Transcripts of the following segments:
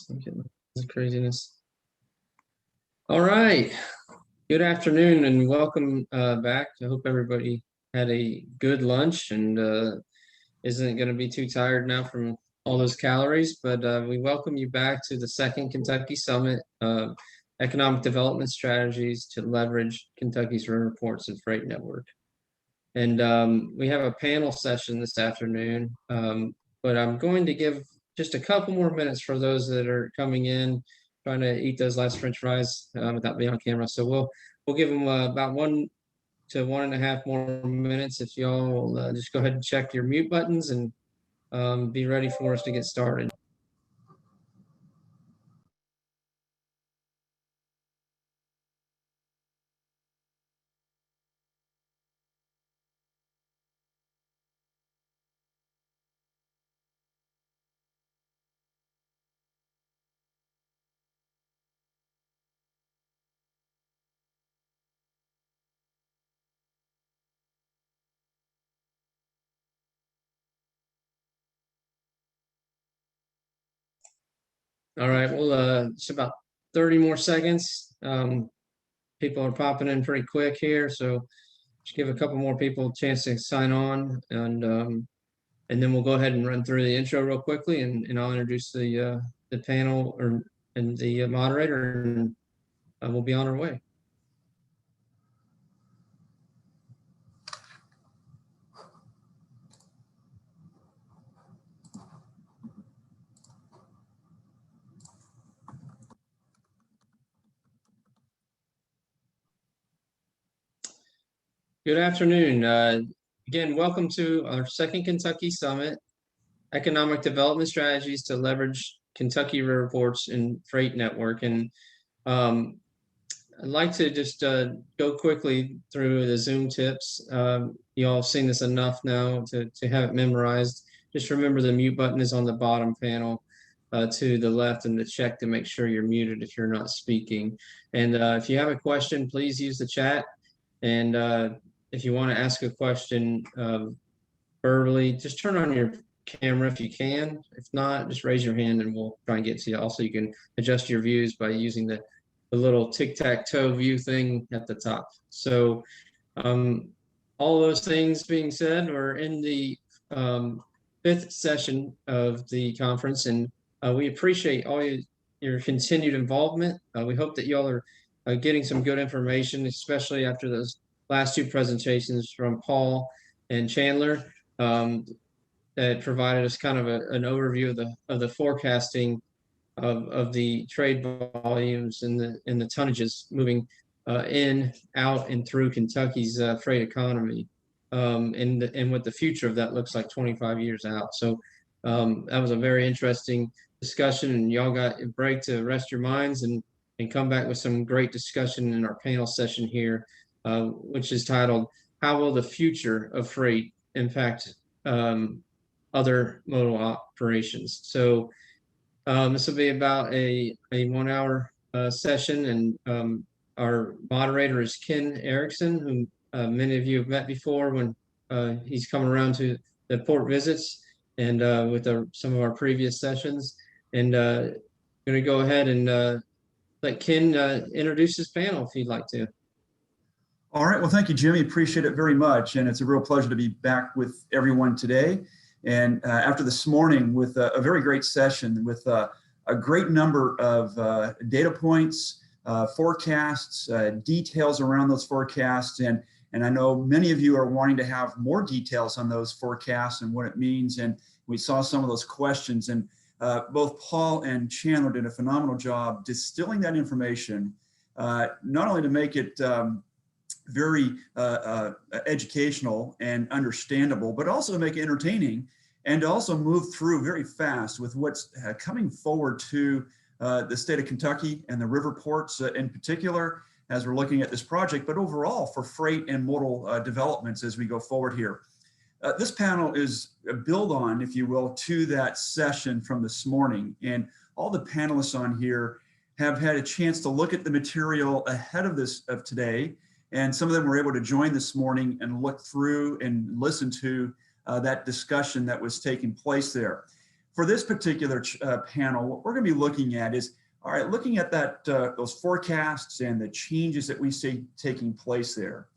I'm kidding. This is craziness. All right. Good afternoon and welcome back. I hope everybody had a good lunch and isn't going to be too tired now from all those calories. But we welcome you back to the second Kentucky Summit, Economic Development Strategies to Leverage Kentucky's Riverports and Freight Network. And we have a panel session this afternoon, but I'm going to give just a couple more minutes for those that are coming in, trying to eat those last French fries without being on camera. So we'll give them about 1 to 1.5 more minutes. If y'all will just go ahead and check your mute buttons and be ready for us to get started. All right, well, it's about 30 more seconds. People are popping in pretty quick here, so just give a couple more people a chance to sign on, and then we'll go ahead and run through the intro real quickly, and I'll introduce the panel and the moderator, and we'll be on our way. Good afternoon. Again, welcome to our second Kentucky Summit, Economic Development Strategies to Leverage Kentucky Riverports and Freight Network. And I'd like to just go quickly through the Zoom tips. You all have seen this enough now to have it memorized. Just remember the mute button is on the bottom panel to the left, and to check to make sure you're muted if you're not speaking. And if you have a question, please use the chat. And if you want to ask a question verbally, just turn on your camera if you can. If not, just raise your hand and we'll try and get to you. Also, you can adjust your views by using the little tic-tac-toe view thing at the top. So all those things being said, we're in the 5th session of the conference, and we appreciate all your continued involvement. We hope that y'all are getting some good information, especially after those last 2 presentations from Paul and Chandler that provided us kind of an overview of the forecasting of the trade volumes and the tonnages moving in, out, and through Kentucky's freight economy, and what the future of that looks like 25 years out. So that was a very interesting discussion, and y'all got a break to rest your minds and come back with some great discussion in our panel session here, which is titled, How Will the Future of Freight Impact Other Modal Operations? So this will be about a 1-hour session, and our moderator is Ken Erickson, who many of you have met before when he's come around to the port visits and with some of our previous sessions. And I'm going to go ahead and let Ken introduce his panel if he'd like to. All right, well, thank you, Jimmy. Appreciate it very much. And it's a real pleasure to be back with everyone today. And after this morning with a very great session with a great number of data points, forecasts, details around those forecasts. And I know many of you are wanting to have more details on those forecasts and what it means. And we saw some of those questions. And both Paul and Chandler did a phenomenal job distilling that information, not only to make it very educational and understandable, but also to make it entertaining and to also move through very fast with what's coming forward to the state of Kentucky and the Riverports in particular, as we're looking at this project, but overall for freight and modal developments as we go forward here. This panel is a build on, if you will, to that session from this morning. And all the panelists on here have had a chance to look at the material ahead of today. And some of them were able to join this morning and look through and listen to that discussion that was taking place there. for this particular panel, what we're going to be looking at is, all right, looking at that those forecasts and the changes that we see taking place there.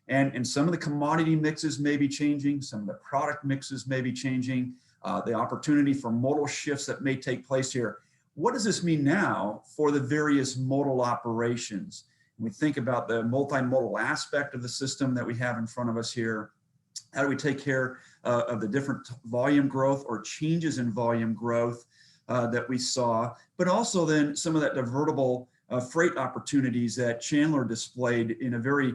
And some of the commodity mixes may be changing, some of the product mixes may be changing, the opportunity for modal shifts that may take place here. What does this mean now for the various modal operations? When we think about the multimodal aspect of the system that we have in front of us here, how do we take care of the different volume growth or changes in volume growth that we saw, but also then some of that divertible freight opportunities that Chandler displayed in a very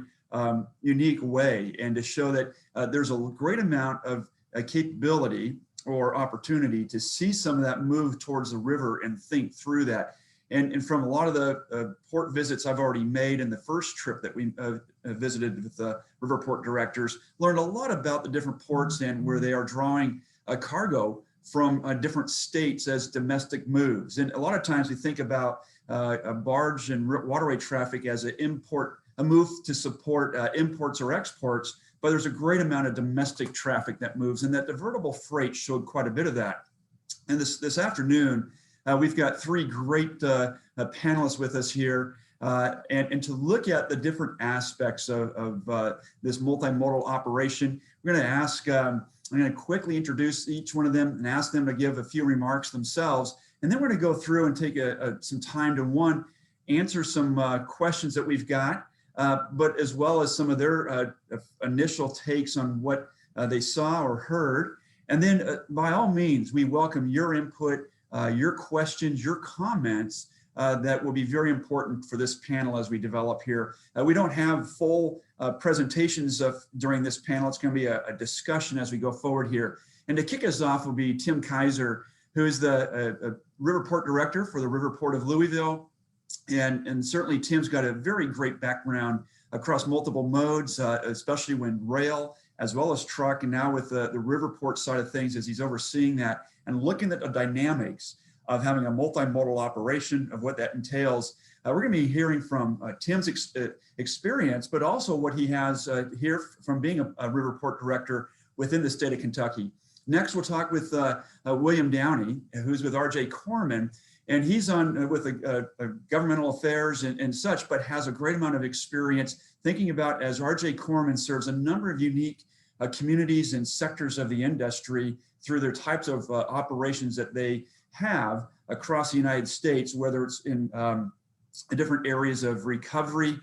unique way, and to show that there's a great amount of capability or opportunity to see some of that move towards the river and think through that. And from a lot of the port visits I've already made in the first trip that we visited with the Riverport directors, learned a lot about the different ports and where they are drawing a cargo from different states as domestic moves. And a lot of times we think about a barge and waterway traffic as a move to support imports or exports, but there's a great amount of domestic traffic that moves, and that divertible freight showed quite a bit of that. And this afternoon, we've got three great panelists with us here, and to look at the different aspects of this multimodal operation. We're going to ask, I'm going to quickly introduce each one of them and ask them to give a few remarks themselves, and then we're going to go through and take some time to answer some questions that we've got, but as well as some of their initial takes on what they saw or heard. And then by all means, we welcome your input, your questions, your comments that will be very important for this panel as we develop here. We don't have full presentations during this panel. It's going to be a discussion as we go forward here. And to kick us off will be Tim Kaiser, who is the Riverport Director for the Riverport of Louisville. And certainly Tim's got a very great background across multiple modes, especially when rail as well as truck, and now with the Riverport side of things as he's overseeing that and looking at the dynamics of having a multimodal operation, of what that entails. We're going to be hearing from Tim's experience, but also what he has here from being a Riverport director within the state of Kentucky. Next, we'll talk with William Downey, who's with R.J. Corman, and he's on with governmental affairs and such, but has a great amount of experience thinking about, as R.J. Corman serves a number of unique communities and sectors of the industry through their types of operations that they have across the United States, whether it's in the different areas of recovery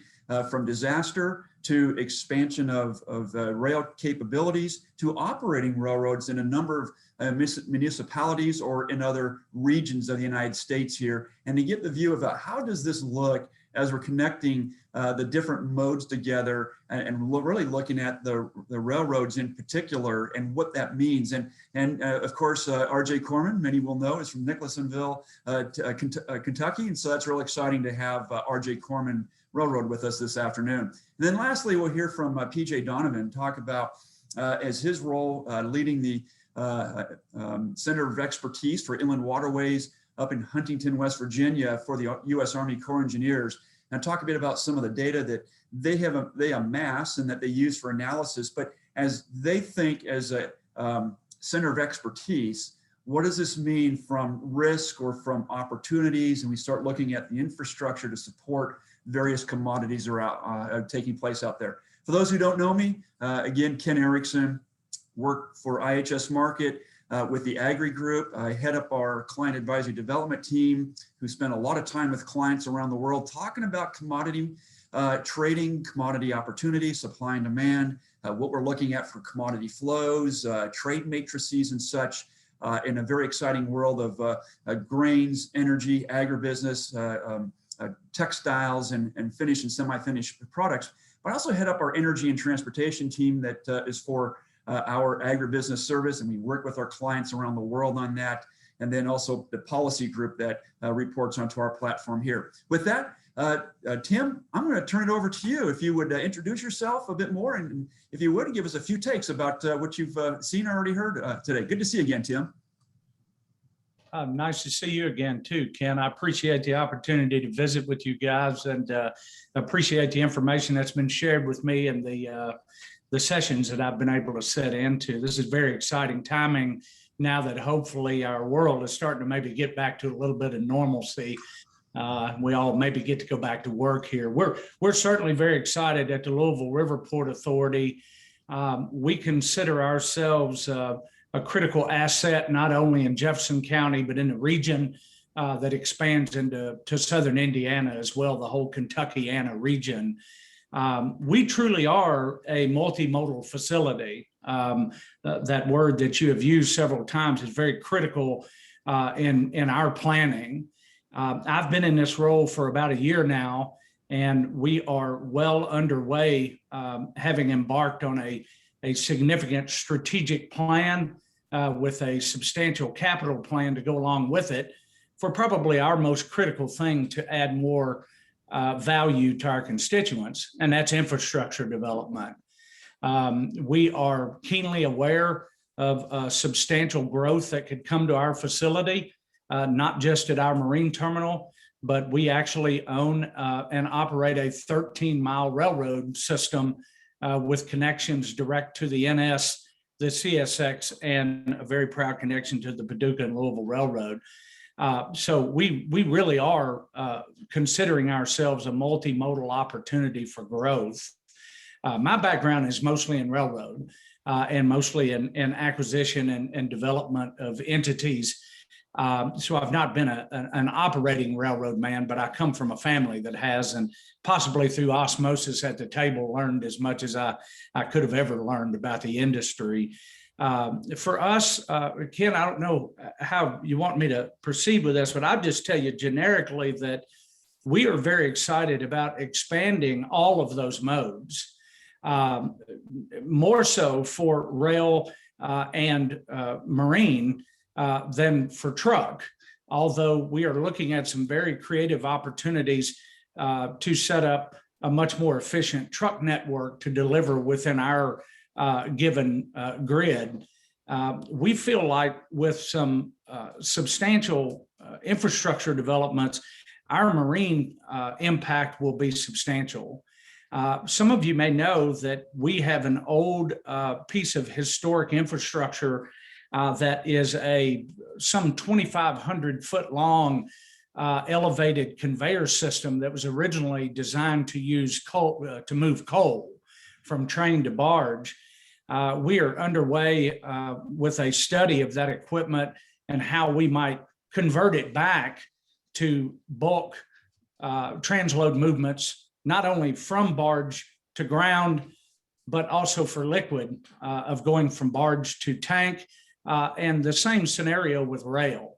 from disaster, to expansion of rail capabilities, to operating railroads in a number of municipalities or in other regions of the United States here, and to get the view of how does this look as we're connecting the different modes together and really looking at the railroads in particular and what that means. And of course, R.J. Corman, many will know, is from Nicholasonville, Kentucky. And so that's really exciting to have R.J. Corman Railroad with us this afternoon. And then lastly, we'll hear from P.J. Donovan talk about as his role leading the Center of Expertise for Inland Waterways up in Huntington, West Virginia for the U.S. Army Corps of Engineers, and talk a bit about some of the data that they amass and that they use for analysis. But as they think as a Center of Expertise, what does this mean from risk or from opportunities? And we start looking at the infrastructure to support various commodities are taking place out there. For those who don't know me, again, Ken Erickson, work for IHS Markit with the Agri Group. I head up our client advisory development team, who spend a lot of time with clients around the world talking about commodity trading, commodity opportunities, supply and demand, what we're looking at for commodity flows, trade matrices and such, in a very exciting world of grains, energy, agribusiness, textiles, and finished and semi-finished products. But I also head up our energy and transportation team that is for our agribusiness service, and we work with our clients around the world on that. And then also the policy group that reports onto our platform here. With that, Tim, I'm going to turn it over to you. If you would introduce yourself a bit more, and if you would give us a few takes about what you've seen or already heard today. Good to see you again, Tim. Nice to see you again too, Ken. I appreciate the opportunity to visit with you guys, and appreciate the information that's been shared with me and the sessions that I've been able to set into. This is very exciting timing now that hopefully our world is starting to maybe get back to a little bit of normalcy. We all maybe get to go back to work here. We're certainly very excited at the Louisville Riverport Authority. We consider ourselves a critical asset, not only in Jefferson County, but in the region that expands into southern Indiana as well, the whole Kentuckiana region. We truly are a multimodal facility. That word that you have used several times is very critical in our planning. I've been in this role for about a year now, and we are well underway, having embarked on a significant strategic plan with a substantial capital plan to go along with it for probably our most critical thing to add more value to our constituents, and that's infrastructure development. We are keenly aware of substantial growth that could come to our facility. Not just at our marine terminal, but we actually own and operate a 13-mile railroad system with connections direct to the NS, the CSX, and a very proud connection to the Paducah and Louisville Railroad. So we really are considering ourselves a multimodal opportunity for growth. My background is mostly in railroad and mostly in acquisition and development of entities. So I've not been an operating railroad man, but I come from a family that has, and possibly through osmosis at the table, learned as much as I could have ever learned about the industry. For us, Ken, I don't know how you want me to proceed with this, but I'll just tell you generically that we are very excited about expanding all of those modes, more so for rail and marine than for truck, although we are looking at some very creative opportunities to set up a much more efficient truck network to deliver within our given grid. We feel like with some substantial infrastructure developments, our marine impact will be substantial. Some of you may know that we have an old piece of historic infrastructure that is some 2,500 foot long elevated conveyor system that was originally designed to use coal, to move coal from train to barge. We are underway with a study of that equipment and how we might convert it back to bulk transload movements, not only from barge to ground, but also for liquid of going from barge to tank. And the same scenario with rail.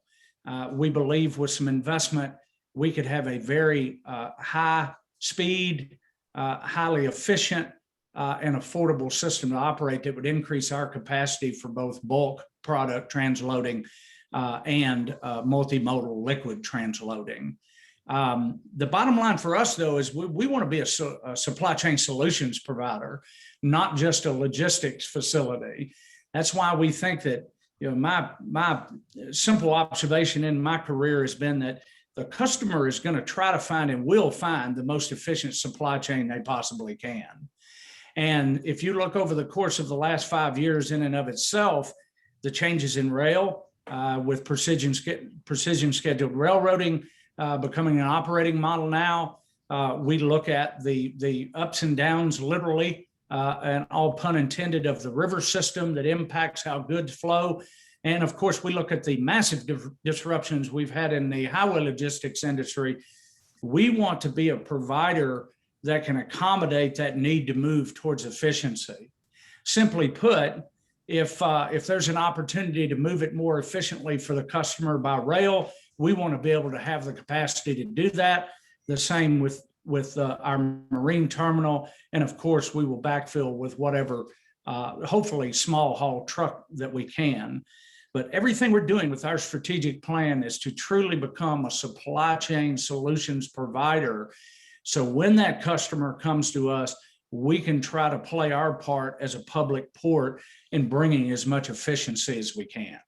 We believe with some investment, we could have a very high speed, highly efficient and affordable system to operate that would increase our capacity for both bulk product transloading and multimodal liquid transloading. The bottom line for us, though, is we want to be a supply chain solutions provider, not just a logistics facility. That's why we think that, you know, my simple observation in my career has been that the customer is going to try to find and will find the most efficient supply chain they possibly can. And if you look over the course of the last 5 years in and of itself, the changes in rail with precision scheduled railroading becoming an operating model now, we look at the ups and downs literally and all pun intended of the river system that impacts how goods flow. And of course, we look at the massive disruptions we've had in the highway logistics industry. We want to be a provider that can accommodate that need to move towards efficiency. Simply put, if there's an opportunity to move it more efficiently for the customer by rail, we want to be able to have the capacity to do that. The same with our marine terminal. And of course, we will backfill with whatever, hopefully small haul truck that we can. But everything we're doing with our strategic plan is to truly become a supply chain solutions provider. So when that customer comes to us, we can try to play our part as a public port in bringing as much efficiency as we can.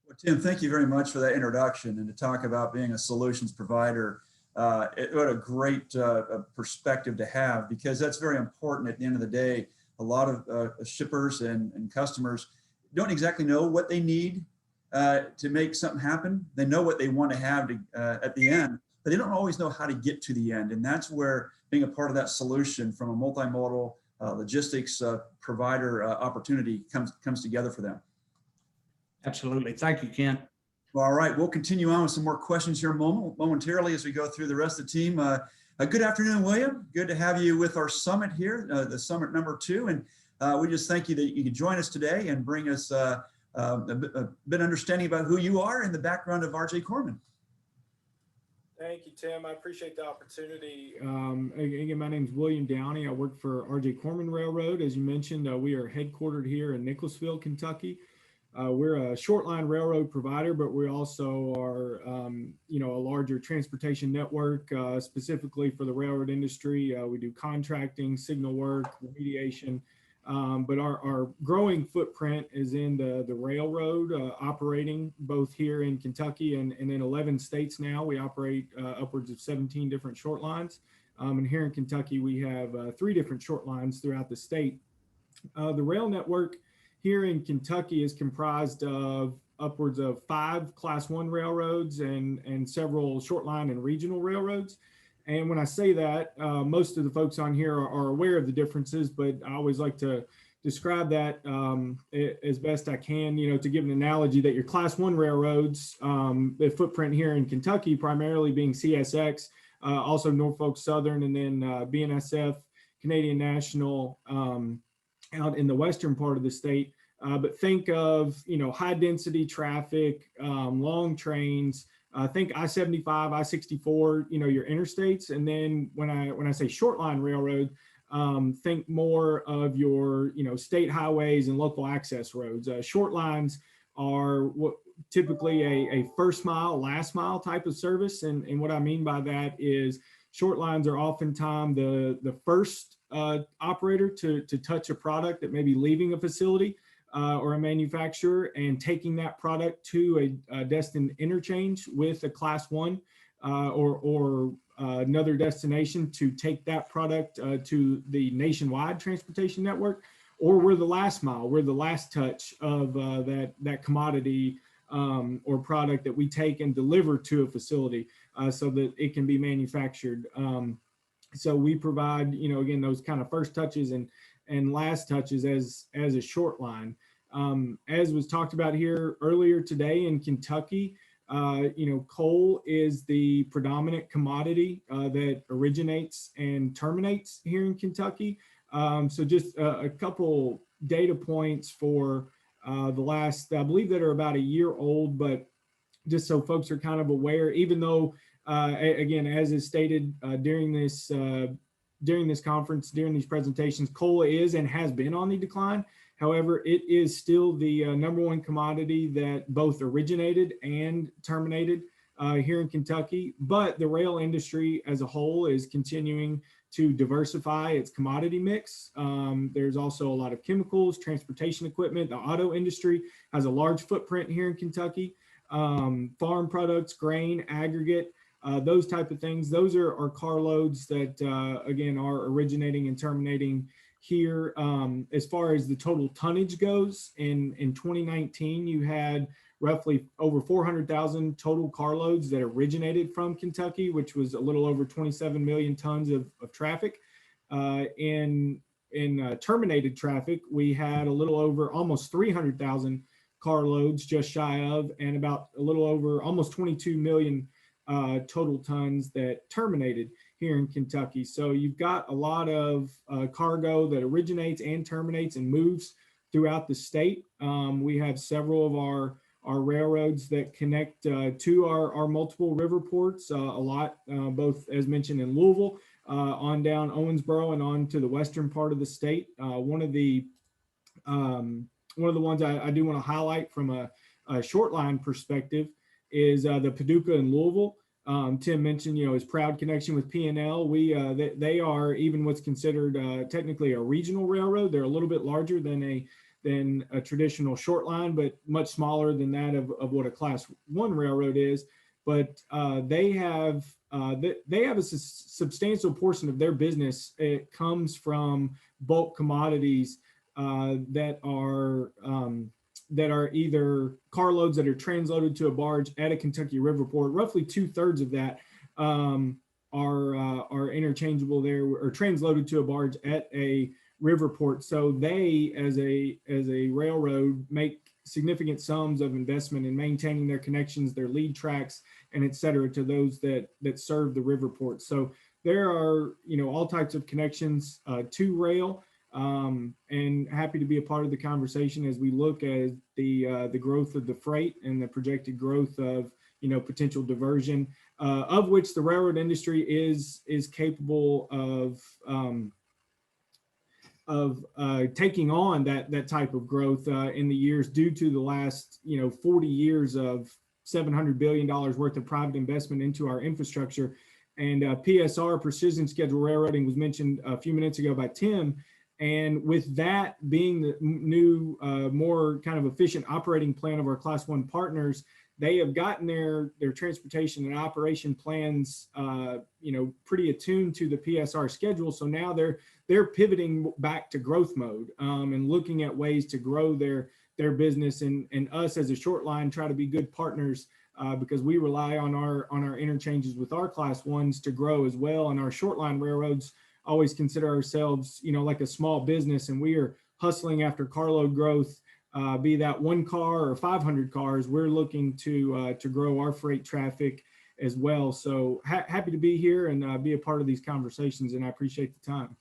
Well, Tim, thank you very much for that introduction and to talk about being a solutions provider. What a great perspective to have, because that's very important at the end of the day. A lot of shippers and customers, don't exactly know what they need to make something happen. They know what they want to have at the end, but they don't always know how to get to the end. And that's where being a part of that solution from a multimodal logistics provider opportunity comes together for them. Absolutely. Thank you, Ken. All right, we'll continue on with some more questions here momentarily as we go through the rest of the team. Good afternoon, William. Good to have you with our summit here, the summit number 2. And we just thank you that you could join us today and bring us a bit understanding about who you are and the background of RJ Corman. Thank you, Tim. I appreciate the opportunity. Again, my name is William Downey. I work for RJ Corman Railroad. As you mentioned, we are headquartered here in Nicholasville, Kentucky. We're a short line railroad provider, but we also are, a larger transportation network, specifically for the railroad industry. We do contracting, signal work, remediation, but our growing footprint is in the railroad, operating both here in Kentucky and in 11 states now. We operate upwards of 17 different short lines. And here in Kentucky, we have 3 different short lines throughout the state. The rail network here in Kentucky is comprised of upwards of 5 Class 1 railroads and several short line and regional railroads. And when I say that, most of the folks on here are aware of the differences, but I always like to describe that as best I can, to give an analogy that your Class 1 railroads, the footprint here in Kentucky, primarily being CSX, also Norfolk Southern, and then BNSF, Canadian National, out in the western part of the state. But think of, high density traffic, long trains, think I-75, I-64, your interstates. And then when I say short line railroad, think more of your, state highways and local access roads. Short lines are what typically a first mile, last mile type of service. And what I mean by that is short lines are oftentimes the first operator to touch a product that may be leaving a facility or a manufacturer and taking that product to a destined interchange with a Class 1 or another destination to take that product to the nationwide transportation network, or we're the last mile, we're the last touch of that commodity or product that we take and deliver to a facility so that it can be manufactured. So we provide, again, those kind of first touches and last touches as a short line. As was talked about here earlier today in Kentucky, coal is the predominant commodity that originates and terminates here in Kentucky. So just a couple data points for the last, I believe that are about a year old, but just so folks are kind of aware, even though again, as is stated during this conference, during these presentations, coal is and has been on the decline. However, it is still the number 1 commodity that both originated and terminated here in Kentucky. But the rail industry as a whole is continuing to diversify its commodity mix. There's also a lot of chemicals, transportation equipment. The auto industry has a large footprint here in Kentucky. Farm products, grain, aggregate, those type of things. Those are carloads that, again, are originating and terminating here. As far as the total tonnage goes, in 2019, you had roughly over 400,000 total carloads that originated from Kentucky, which was a little over 27 million tons of traffic. In terminated traffic, we had a little over almost 300,000 carloads, just shy of, and about a little over almost 22 million total tons that terminated here in Kentucky. So you've got a lot of cargo that originates and terminates and moves throughout the state. We have several of our railroads that connect to our multiple river ports, a lot, both as mentioned in Louisville, on down Owensboro and on to the western part of the state. One of the ones I do want to highlight from a short line perspective is the Paducah and Louisville. Tim mentioned, his proud connection with P&L. They are even what's considered technically a regional railroad. They're a little bit larger than a traditional short line, but much smaller than that of what a Class 1 railroad is. But they have a substantial portion of their business. It comes from bulk commodities that are that are either carloads that are transloaded to a barge at a Kentucky Riverport. Roughly 2/3 of that are interchangeable there, or transloaded to a barge at a Riverport. So they, as a railroad, make significant sums of investment in maintaining their connections, their lead tracks, and et cetera, to those that serve the Riverport. So there are, all types of connections to rail, and happy to be a part of the conversation as we look at the growth of the freight and the projected growth of, potential diversion, of which the railroad industry is capable of taking on that type of growth in the years, due to the last 40 years of $700 billion worth of private investment into our infrastructure. And PSR, Precision Scheduled Railroading, was mentioned a few minutes ago by Tim. And with that being the new, more kind of efficient operating plan of our Class 1 partners, they have gotten their transportation and operation plans, pretty attuned to the PSR schedule. So now they're pivoting back to growth mode, and looking at ways to grow their business, and us as a short line try to be good partners, because we rely on our interchanges with our Class 1s to grow as well. And our short line railroads always consider ourselves, like a small business, and we are hustling after carload growth. Be that 1 car or 500 cars, we're looking to grow our freight traffic as well. So happy to be here and be a part of these conversations, and I appreciate the time.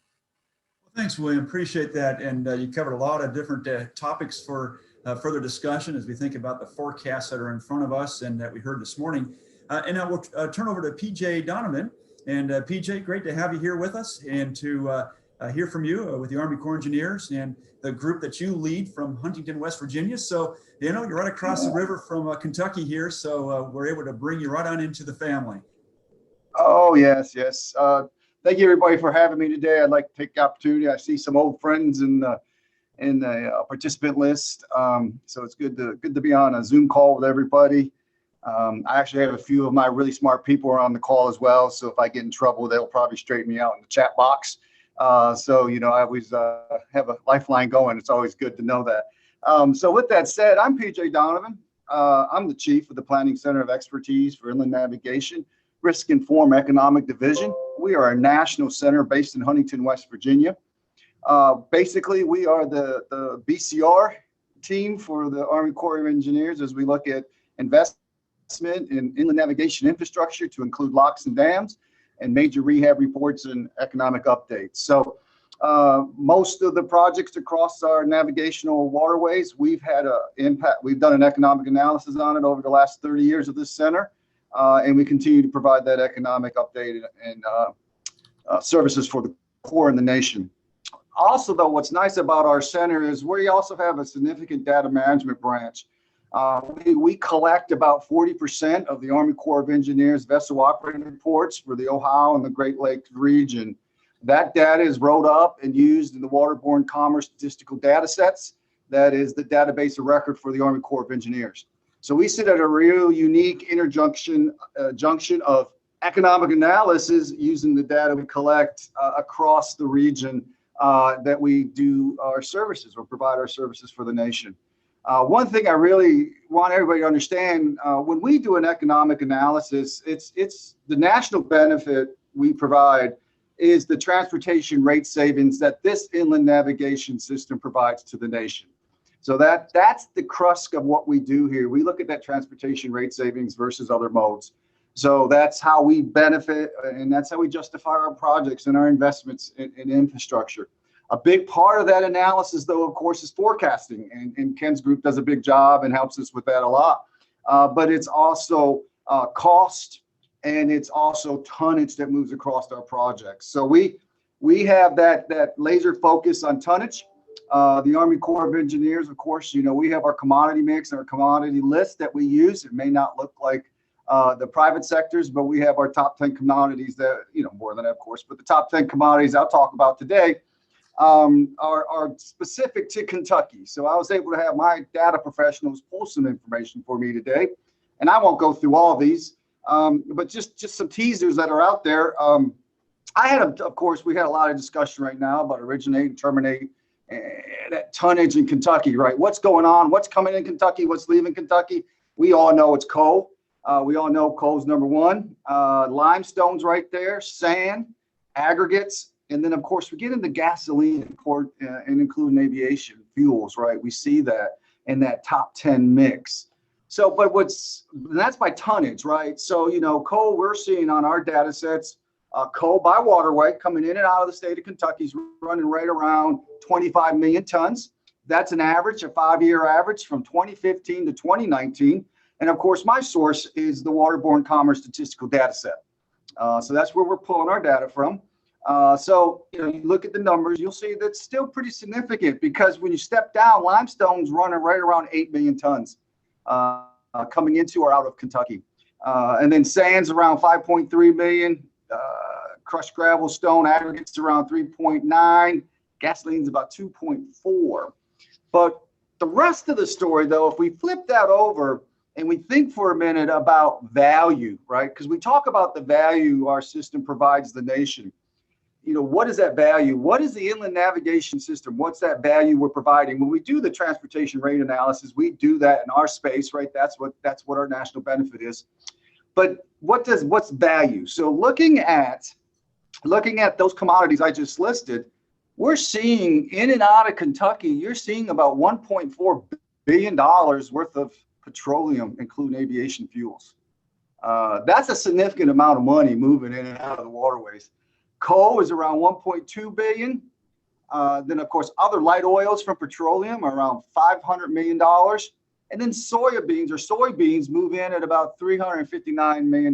Well, thanks, William. Appreciate that. And you covered a lot of different topics for further discussion as we think about the forecasts that are in front of us and that we heard this morning. And now we'll turn over to PJ Donovan. And PJ, great to have you here with us and to hear from you with the Army Corps of Engineers and the group that you lead from Huntington, West Virginia. So, you're right across the river from Kentucky here. So we're able to bring you right on into the family. Oh, yes. Thank you, everybody, for having me today. I'd like to take the opportunity. I see some old friends in the participant list. So it's good to be on a Zoom call with everybody. I actually have a few of my really smart people on the call as well. So if I get in trouble, they'll probably straighten me out in the chat box. So, I always have a lifeline going. It's always good to know that. So with that said, I'm PJ Donovan. I'm the chief of the Planning Center of Expertise for Inland Navigation, Risk Informed Economic Division. We are a national center based in Huntington, West Virginia. Basically, we are the BCR team for the Army Corps of Engineers as we look at investment in inland navigation infrastructure to include locks and dams, and major rehab reports and economic updates. So most of the projects across our navigational waterways, we've had an impact. We've done an economic analysis on it over the last 30 years of this center, and we continue to provide that economic update and services for the Corps and the nation. Also, though, what's nice about our center is we also have a significant data management branch. We collect about 40% of the Army Corps of Engineers vessel operating reports for the Ohio and the Great Lakes region. That data is rolled up and used in the Waterborne Commerce Statistical Data Sets. That is the database of record for the Army Corps of Engineers. So we sit at a real unique junction of economic analysis using the data we collect across the region that we do our services or provide our services for the nation. One thing I really want everybody to understand, when we do an economic analysis, it's the national benefit we provide is the transportation rate savings that this inland navigation system provides to the nation. So that's the crux of what we do here. We look at that transportation rate savings versus other modes. So that's how we benefit, and that's how we justify our projects and our investments in infrastructure. A big part of that analysis, though, of course, is forecasting, and Ken's group does a big job and helps us with that a lot. But it's also cost, and it's also tonnage that moves across our projects. So we have that laser focus on tonnage. The Army Corps of Engineers, of course, we have our commodity mix and our commodity list that we use. It may not look like the private sectors, but we have our top 10 commodities that, more than that, of course, but the top 10 commodities I'll talk about today are specific to Kentucky. So I was able to have my data professionals pull some information for me today, and I won't go through all of these, but just some teasers that are out there. Of course, we had a lot of discussion right now about originate and terminate that tonnage in Kentucky, right? What's going on? What's coming in Kentucky? What's leaving Kentucky? We all know it's coal. We all know coal's number one. Limestone's right there, sand, aggregates, and then of course we get into gasoline and port and including aviation fuels, right? We see that in that top 10 mix. So, but that's by tonnage, right? So, coal we're seeing on our data sets, coal by waterway coming in and out of the state of Kentucky is running right around 25 million tons. That's an average, a 5-year average from 2015 to 2019. And of course, my source is the Waterborne Commerce Statistical Data Set. So that's where we're pulling our data from. So, you look at the numbers, you'll see that's still pretty significant because when you step down, limestone's running right around 8 million tons coming into or out of Kentucky. And then sand's around 5.3 million, crushed gravel, stone, aggregates around 3.9, gasoline's about 2.4. But the rest of the story, though, if we flip that over and we think for a minute about value, right? Because we talk about the value our system provides the nation. What is that value? What is the inland navigation system? What's that value we're providing? When we do the transportation rate analysis, we do that in our space, right? That's what our national benefit is. But what's value? So looking at those commodities I just listed, we're seeing in and out of Kentucky, you're seeing about $1.4 billion worth of petroleum, including aviation fuels. That's a significant amount of money moving in and out of the waterways. Coal is around 1.2 billion. Then of course, other light oils from petroleum are around $500 million. And then soybeans move in at about $359 million.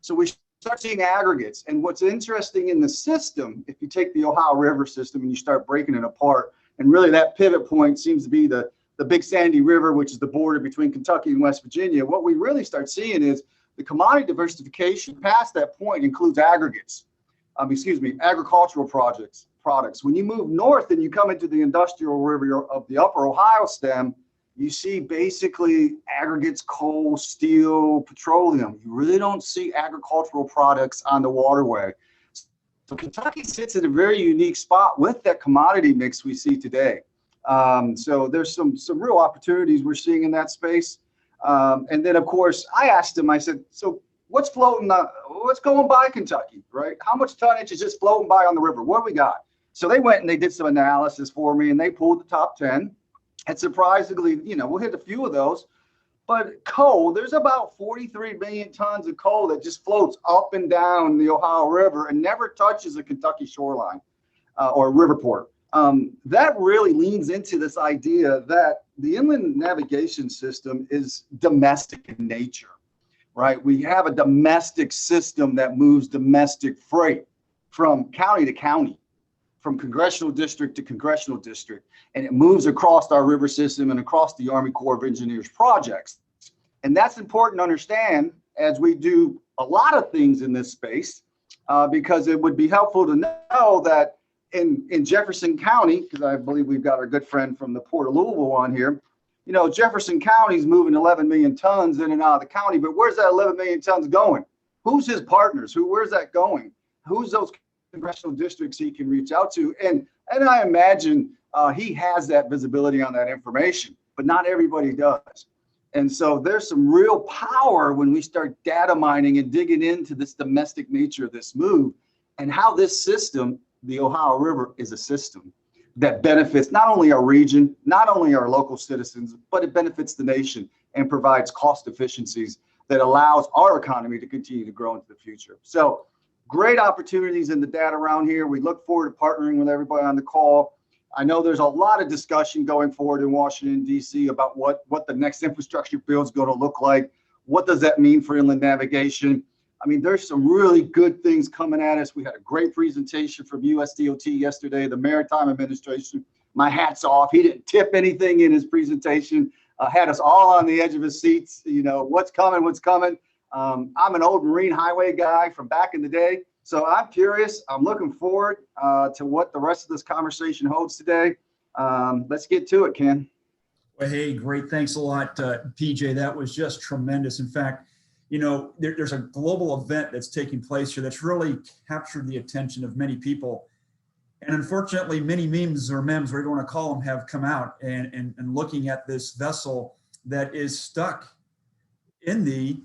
So we start seeing aggregates. And what's interesting in the system, if you take the Ohio River system and you start breaking it apart, and really that pivot point seems to be the Big Sandy River, which is the border between Kentucky and West Virginia, what we really start seeing is the commodity diversification past that point includes aggregates. Agricultural products. When you move north and you come into the industrial river of the upper Ohio stem, you see basically aggregates, coal, steel, petroleum. You really don't see agricultural products on the waterway. So Kentucky sits in a very unique spot with that commodity mix we see today. So there's some real opportunities we're seeing in that space. And then of course I asked him, I said, so what's going by Kentucky, right? How much tonnage is just floating by on the river? What do we got? So they went and they did some analysis for me and they pulled the top 10. And surprisingly, we'll hit a few of those. But coal, there's about 43 million tons of coal that just floats up and down the Ohio River and never touches a Kentucky shoreline or Riverport. That really leans into this idea that the inland navigation system is domestic in nature. Right, we have a domestic system that moves domestic freight from county to county, from congressional district to congressional district, and it moves across our river system and across the Army Corps of Engineers projects. And that's important to understand as we do a lot of things in this space, because it would be helpful to know that in Jefferson County, because I believe we've got our good friend from the Port of Louisville on here, Jefferson County is moving 11 million tons in and out of the county, but where's that 11 million tons going? Who's his partners? Where's that going? Who's those congressional districts he can reach out to? And I imagine he has that visibility on that information, but not everybody does. And so there's some real power when we start data mining and digging into this domestic nature of this move and how this system, the Ohio River, is a system that benefits not only our region, not only our local citizens, but it benefits the nation and provides cost efficiencies that allows our economy to continue to grow into the future. So great opportunities in the data around here. We look forward to partnering with everybody on the call. I know there's a lot of discussion going forward in Washington, D.C. about what the next infrastructure bill is going to look like. What does that mean for inland navigation? I mean, there's some really good things coming at us. We had a great presentation from USDOT yesterday, the Maritime Administration. My hat's off. He didn't tip anything in his presentation, had us all on the edge of his seats. What's coming, what's coming. I'm an old Marine Highway guy from back in the day. So I'm curious. I'm looking forward to what the rest of this conversation holds today. Let's get to it, Ken. Well, hey, great. Thanks a lot, PJ. That was just tremendous. In fact, there's a global event that's taking place here that's really captured the attention of many people. And unfortunately, many memes or memes, whatever you want to call them, have come out and looking at this vessel that is stuck in the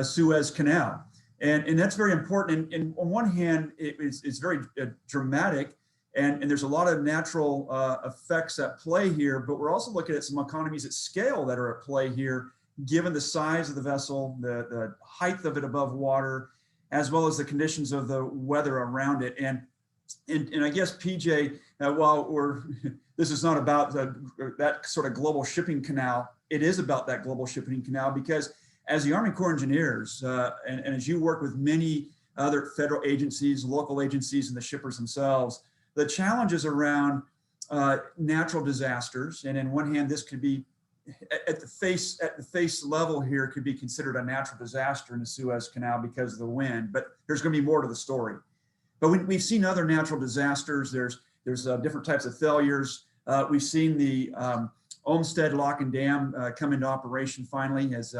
Suez Canal. And that's very important. And on one hand, it's very dramatic, and there's a lot of natural effects at play here, but we're also looking at some economies at scale that are at play here, given the size of the vessel, the height of it above water, as well as the conditions of the weather around it. And I guess, PJ, while this is not about that sort of global shipping canal, it is about that global shipping canal, because as the Army Corps of Engineers, and as you work with many other federal agencies, local agencies, and the shippers themselves, the challenges around natural disasters, and in one hand, this could be at the face level here, could be considered a natural disaster in the Suez Canal because of the wind, but there's going to be more to the story. But we've seen other natural disasters. There's different types of failures. We've seen the Olmsted Lock and Dam come into operation finally, as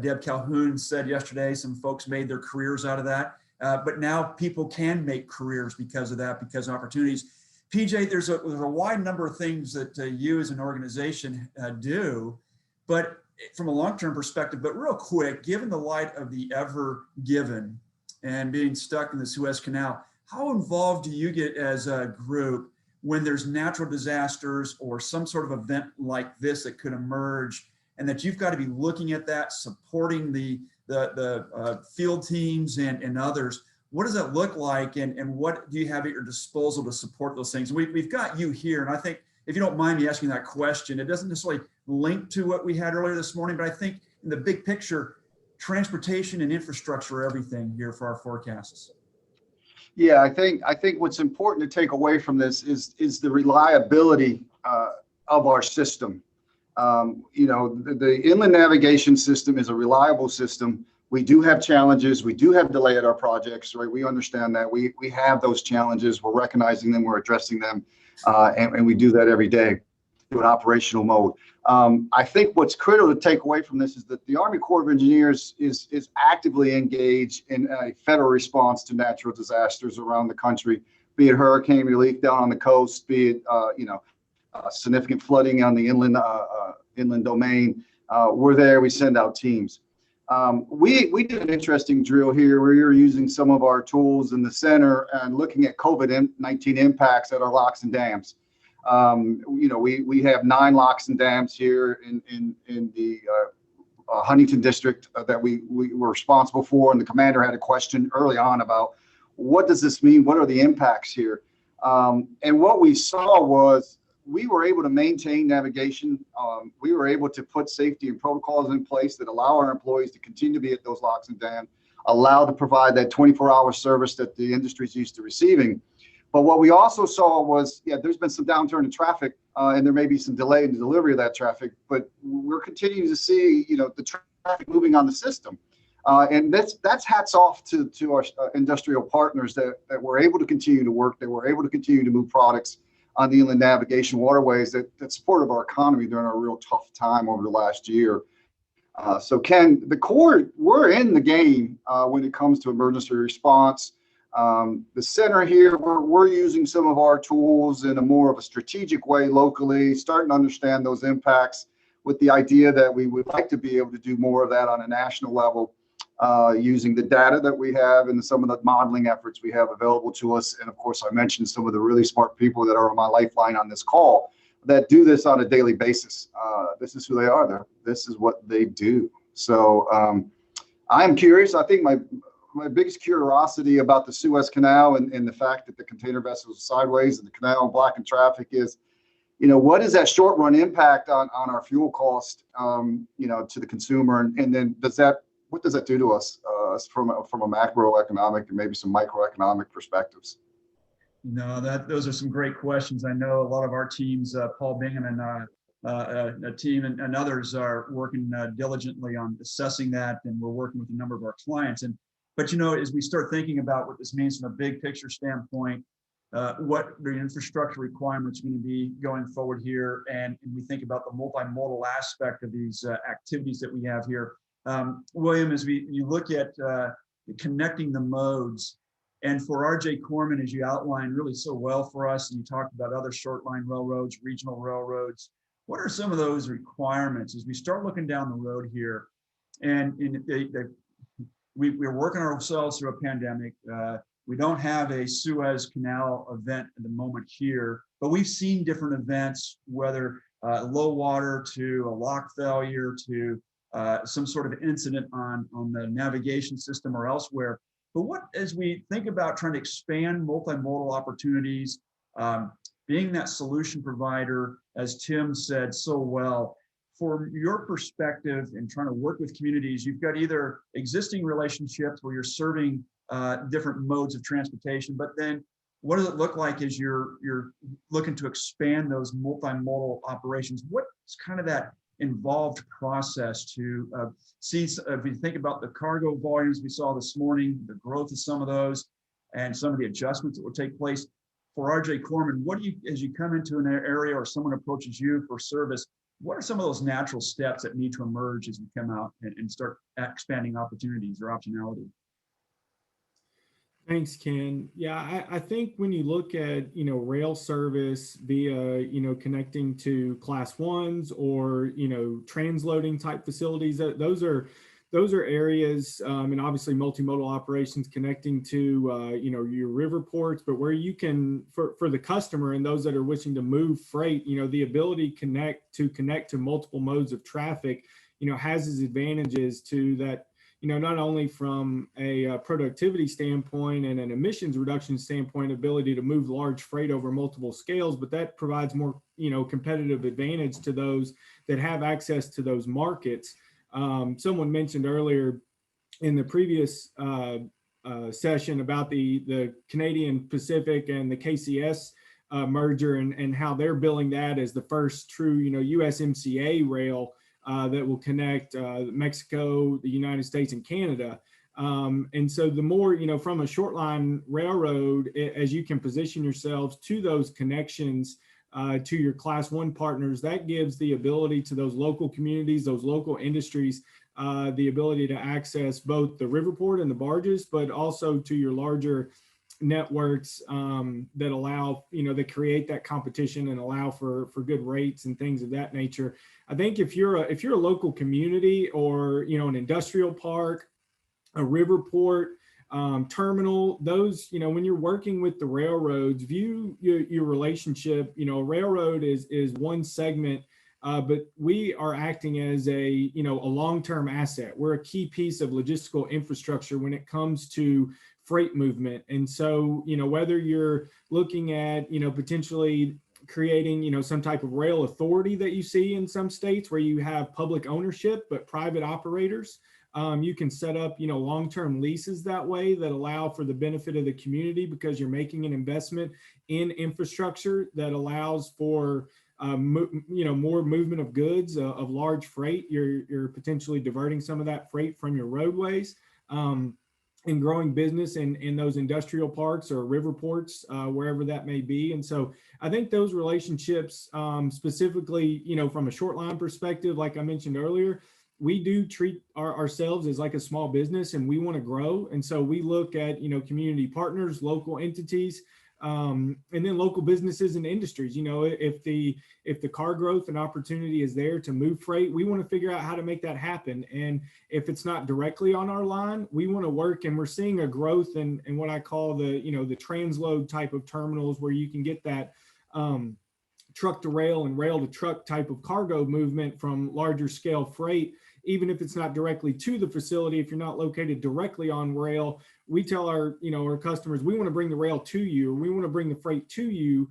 Deb Calhoun said yesterday. Some folks made their careers out of that, but now people can make careers because of that, because of opportunities. PJ, there's a wide number of things that you as an organization do, but from a long-term perspective. But real quick, given the light of the Ever Given and being stuck in the Suez Canal, how involved do you get as a group when there's natural disasters or some sort of event like this that could emerge, and that you've got to be looking at that, supporting the field teams and others? What does that look like, and what do you have at your disposal to support those things? We've got you here, and I think, if you don't mind me asking that question, it doesn't necessarily link to what we had earlier this morning, but I think in the big picture, transportation and infrastructure are everything here for our forecasts. Yeah, I think what's important to take away from this is the reliability of our system. The inland navigation system is a reliable system. We do have challenges. We do have delay at our projects, right? We understand that. We have those challenges. We're recognizing them. We're addressing them, and we do that every day through an operational mode. I think what's critical to take away from this is that the Army Corps of Engineers is actively engaged in a federal response to natural disasters around the country, be it hurricane relief down on the coast, be it significant flooding on the inland domain. We're there. We send out teams. We did an interesting drill here where you're using some of our tools in the center and looking at COVID-19 impacts at our locks and dams. We have 9 locks and dams here in the Huntington district that we were responsible for, and the commander had a question early on about what does this mean? What are the impacts here? And what we saw was we were able to maintain navigation. We were able to put safety and protocols in place that allow our employees to continue to be at those locks and dams, allow to provide that 24-hour service that the industry is used to receiving. But what we also saw was, there's been some downturn in traffic, and there may be some delay in the delivery of that traffic, but we're continuing to see, the traffic moving on the system. And that's hats off to our industrial partners that were able to continue to work, that were able to continue to move products on the inland navigation waterways that supported our economy during a real tough time over the last year. So Ken, the Corps, we're in the game when it comes to emergency response. The center here, we're using some of our tools in a more of a strategic way locally, starting to understand those impacts with the idea that we would like to be able to do more of that on a national level, using the data that we have and some of the modeling efforts we have available to us. And of course, I mentioned some of the really smart people that are on my lifeline on this call that do this on a daily basis. This is who they are. This is what they do. So I'm curious. I think my biggest curiosity about the Suez Canal and the fact that the container vessels are sideways and the canal blocking traffic is, what is that short run impact on our fuel cost, to the consumer? And then what does that do to us from a macroeconomic and maybe some microeconomic perspectives? No, those are some great questions. I know a lot of our teams, Paul Bingham and a team and others are working diligently on assessing that, and we're working with a number of our clients. But as we start thinking about what this means from a big picture standpoint, what the infrastructure requirements are going to be going forward here, and we think about the multimodal aspect of these activities that we have here. William, as you look at connecting the modes And for RJ Corman, as you outlined really so well for us, and you talked about other short line railroads, regional railroads, what are some of those requirements as we start looking down the road here? And we're working ourselves through a pandemic. We don't have a Suez Canal event at the moment here, but we've seen different events, whether low water to a lock failure to some sort of incident on the navigation system or elsewhere. But what, as we think about trying to expand multimodal opportunities, being that solution provider, as Tim said so well, from your perspective in trying to work with communities, you've got either existing relationships where you're serving different modes of transportation, but then what does it look like as you're looking to expand those multimodal operations? What's kind of that involved process to see, if we think about the cargo volumes we saw this morning, the growth of some of those, and some of the adjustments that will take place? For RJ Corman, what do you, as you come into an area or someone approaches you for service, what are some of those natural steps that need to emerge as we come out and start expanding opportunities or optionality? Thanks, Ken. Yeah, I think when you look at, rail service via, connecting to class ones or, transloading type facilities, those are areas, and obviously multimodal operations connecting to, your river ports, but where you can, for the customer and those that are wishing to move freight, the ability to connect to multiple modes of traffic, has its advantages to that, not only from a productivity standpoint and an emissions reduction standpoint, ability to move large freight over multiple scales, but that provides more, competitive advantage to those that have access to those markets. Someone mentioned earlier in the previous session about the Canadian Pacific and the KCS merger and how they're billing that as the first true, USMCA rail that will connect Mexico, the United States, and Canada. And so the more, from a short line railroad, as you can position yourselves to those connections to your class one partners, that gives the ability to those local communities, those local industries, the ability to access both the riverport and the barges, but also to your larger networks that allow, that create that competition and allow for good rates and things of that nature. I think if you're a local community or, an industrial park, a riverport, terminal, those, when you're working with the railroads, view your relationship, a railroad is one segment, but we are acting as a long-term asset. We're a key piece of logistical infrastructure when it comes to freight movement. And so, whether you're looking at, potentially creating, some type of rail authority that you see in some states where you have public ownership, but private operators, you can set up, long-term leases that way that allow for the benefit of the community because you're making an investment in infrastructure that allows for, more movement of goods, of large freight. You're potentially diverting some of that freight from your roadways. And growing business in those industrial parks or river ports, wherever that may be. And so I think those relationships, specifically, from a short line perspective, like I mentioned earlier, we do treat ourselves as like a small business and we want to grow. And so we look at, community partners, local entities, and then local businesses and industries. If the car growth and opportunity is there to move freight, we want to figure out how to make that happen. And if it's not directly on our line, we want to work, and we're seeing a growth in what I call the transload type of terminals where you can get that truck to rail and rail to truck type of cargo movement from larger scale freight, even if it's not directly to the facility. If you're not located directly on rail, we tell our customers, we want to bring the rail to you, or we want to bring the freight to you.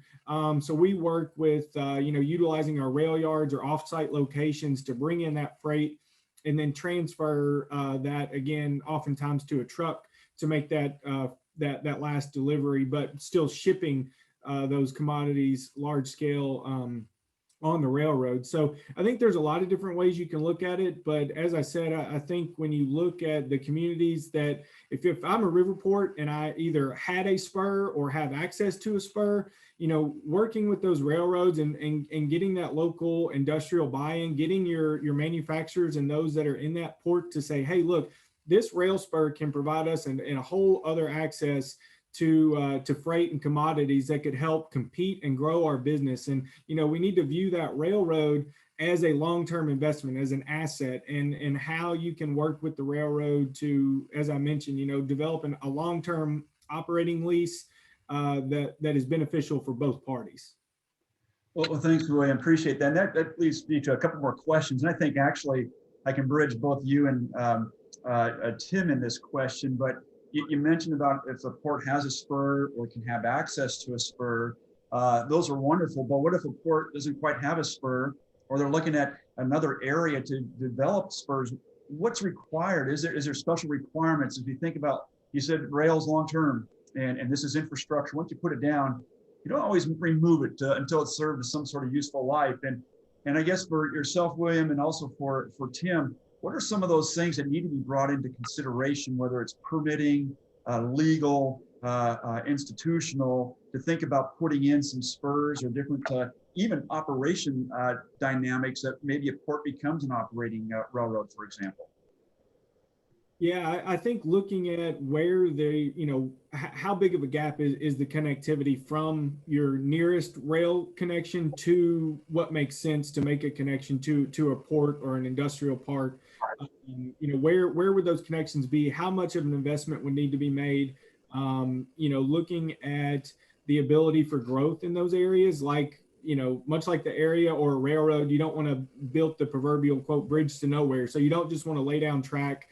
So we work with utilizing our rail yards or offsite locations to bring in that freight and then transfer that again, oftentimes to a truck to make that that last delivery, but still shipping those commodities large scale on the railroad. So I think there's a lot of different ways you can look at it. But as I said, I think when you look at the communities that if I'm a riverport and I either had a spur or have access to a spur, working with those railroads and getting that local industrial buy-in, getting your manufacturers and those that are in that port to say, hey, look, this rail spur can provide us and a whole other access to freight and commodities that could help compete and grow our business. And, we need to view that railroad as a long-term investment, as an asset, and how you can work with the railroad to, as I mentioned, develop a long-term operating lease that is beneficial for both parties. Well, thanks, William. Appreciate that. And that leads me to a couple more questions. And I think actually I can bridge both you and Tim in this question. But you mentioned about if the port has a spur or can have access to a spur, those are wonderful. But what if a port doesn't quite have a spur, or they're looking at another area to develop spurs? What's required? Is there special requirements? If you think about, you said rails long-term, and this is infrastructure. Once you put it down, you don't always remove it until it's served as some sort of useful life. And I guess for yourself, William, and also for Tim, what are some of those things that need to be brought into consideration, whether it's permitting, legal, institutional, to think about putting in some spurs or different, even operation dynamics that maybe a port becomes an operating railroad, for example? Yeah, I think looking at where how big of a gap is the connectivity from your nearest rail connection to what makes sense to make a connection to a port or an industrial park. Where would those connections be? How much of an investment would need to be made? Looking at the ability for growth in those areas, much like the area or a railroad, you don't want to build the proverbial quote bridge to nowhere. So you don't just want to lay down track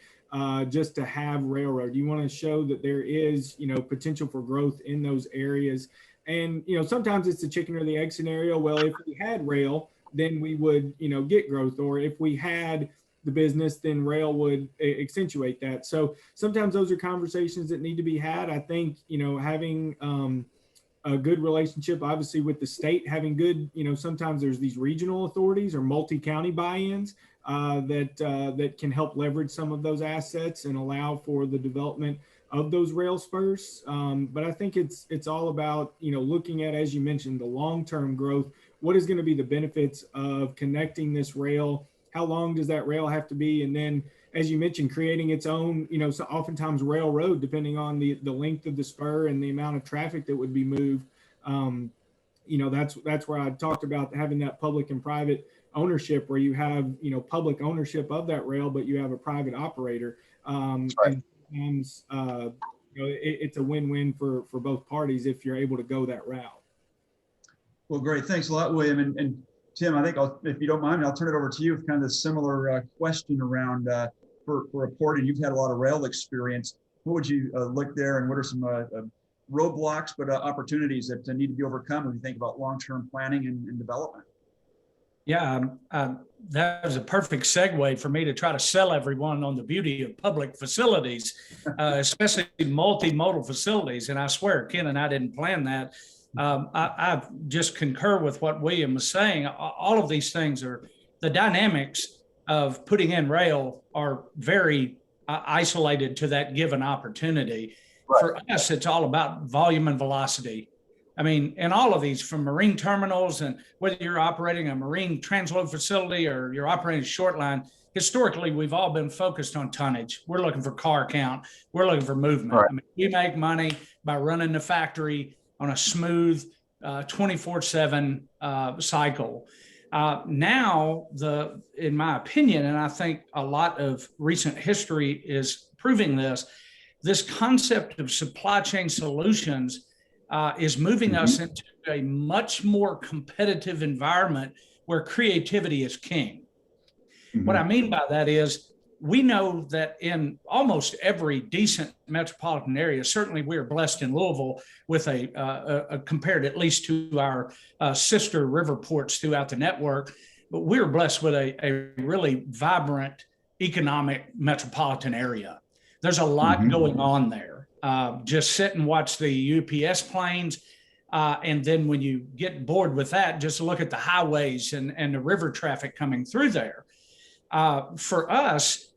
just to have railroad. You want to show that there is, potential for growth in those areas. And, sometimes it's the chicken or the egg scenario. Well, if we had rail, then we would, get growth. Or if we had the business, then rail would accentuate that. So sometimes those are conversations that need to be had. I think, having a good relationship, obviously, with the state, having good, sometimes there's these regional authorities or multi-county buy-ins that can help leverage some of those assets and allow for the development of those rail spurs. But I think it's all about, looking at, as you mentioned, the long-term growth. What is going to be the benefits of connecting this rail? How long does that rail have to be? And then, as you mentioned, creating its own, so oftentimes railroad, depending on the length of the spur and the amount of traffic that would be moved. That's where I talked about having that public and private ownership, where you have, public ownership of that rail, but you have a private operator. That's right. And sometimes, it's a win-win for both parties if you're able to go that route. Well, great. Thanks a lot, William. And Tim, I think if you don't mind, I'll turn it over to you with kind of a similar question around for a port, and you've had a lot of rail experience. What would you look there, and what are some roadblocks, but opportunities that need to be overcome when you think about long-term planning and development? Yeah, that was a perfect segue for me to try to sell everyone on the beauty of public facilities, especially multimodal facilities. And I swear, Ken and I didn't plan that. I just concur with what William was saying. All of these things are the dynamics of putting in rail are very isolated to that given opportunity. Right. For us, it's all about volume and velocity. I mean, in all of these, from marine terminals, and whether you're operating a marine transload facility or you're operating a short line, historically, we've all been focused on tonnage. We're looking for car count. We're looking for movement. Right. I mean, we make money by running the factory on a smooth 24/7 cycle. Now, in my opinion, and I think a lot of recent history is proving this concept of supply chain solutions is moving us into a much more competitive environment where creativity is king. What I mean by that is, we know that in almost every decent metropolitan area, certainly we are blessed in Louisville with compared at least to our sister Riverports throughout the network, but we're blessed with a really vibrant economic metropolitan area. There's a lot going on there. Just sit and watch the UPS planes. And then when you get bored with that, just look at the highways and the river traffic coming through there. For us,